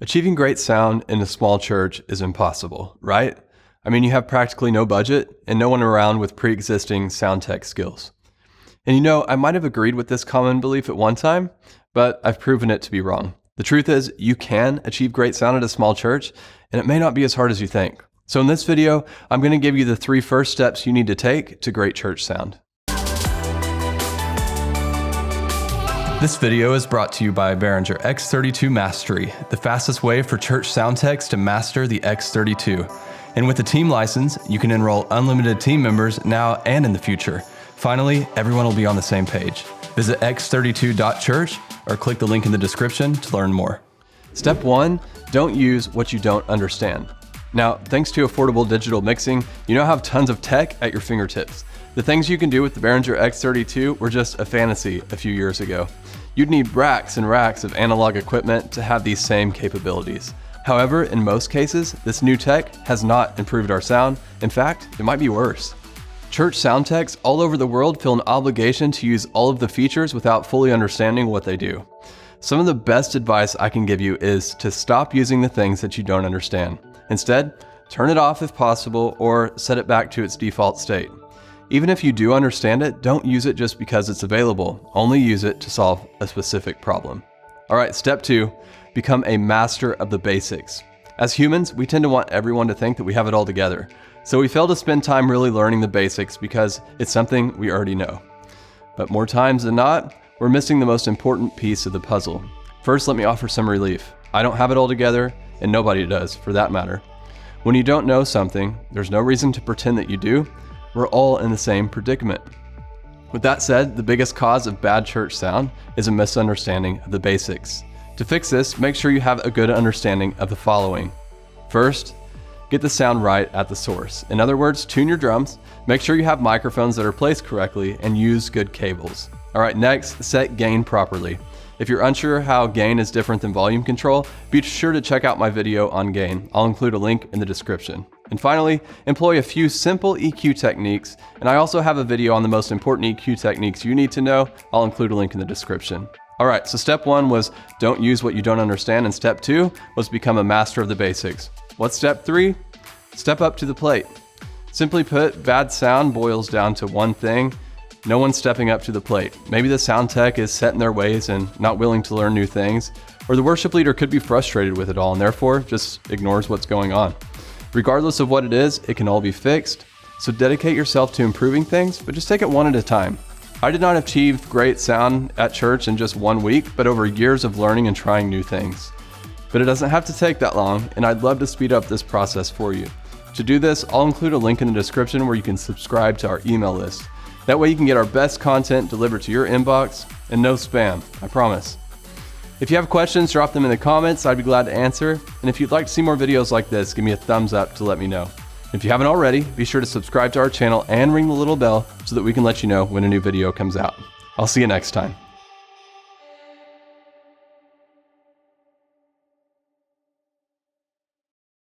Achieving great sound in a small church is impossible, right? I mean, you have practically no budget and no one around with pre-existing sound tech skills. And you know, I might have agreed with this common belief at one time, but I've proven it to be wrong. The truth is, you can achieve great sound at a small church, and it may not be as hard as you think. So in this video, I'm going to give you the 3 first steps you need to take to great church sound. This video is brought to you by Behringer X32 Mastery, the fastest way for church sound techs to master the X32. And with a team license, you can enroll unlimited team members now and in the future. Finally, everyone will be on the same page. Visit x32.church or click the link in the description to learn more. Step 1, don't use what you don't understand. Now, thanks to affordable digital mixing, you now have tons of tech at your fingertips. The things you can do with the Behringer X32 were just a fantasy a few years ago. You'd need racks and racks of analog equipment to have these same capabilities. However, in most cases, this new tech has not improved our sound. In fact, it might be worse. Church sound techs all over the world feel an obligation to use all of the features without fully understanding what they do. Some of the best advice I can give you is to stop using the things that you don't understand. Instead, turn it off if possible or set it back to its default state. Even if you do understand it, don't use it just because it's available. Only use it to solve a specific problem. All right, step 2, become a master of the basics. As humans, we tend to want everyone to think that we have it all together. So we fail to spend time really learning the basics because it's something we already know. But more times than not, we're missing the most important piece of the puzzle. First, let me offer some relief. I don't have it all together, and nobody does, for that matter. When you don't know something, there's no reason to pretend that you do. We're all in the same predicament. With that said, the biggest cause of bad church sound is a misunderstanding of the basics. To fix this, make sure you have a good understanding of the following. First, get the sound right at the source. In other words, tune your drums, make sure you have microphones that are placed correctly, and use good cables. All right, next, set gain properly. If you're unsure how gain is different than volume control, be sure to check out my video on gain. I'll include a link in the description. And finally, employ a few simple EQ techniques, and I also have a video on the most important EQ techniques you need to know. I'll include a link in the description. All right, so step 1 was don't use what you don't understand, and step 2 was become a master of the basics. What's step 3? Step up to the plate. Simply put, bad sound boils down to one thing: no one's stepping up to the plate. Maybe the sound tech is set in their ways and not willing to learn new things, or the worship leader could be frustrated with it all and therefore just ignores what's going on. Regardless of what it is, it can all be fixed. So dedicate yourself to improving things, but just take it one at a time. I did not achieve great sound at church in just 1 week, but over years of learning and trying new things. But it doesn't have to take that long, and I'd love to speed up this process for you. To do this, I'll include a link in the description where you can subscribe to our email list. That way you can get our best content delivered to your inbox, and no spam, I promise. If you have questions, drop them in the comments. I'd be glad to answer. And if you'd like to see more videos like this, give me a thumbs up to let me know. If you haven't already, be sure to subscribe to our channel and ring the little bell so that we can let you know when a new video comes out. I'll see you next time.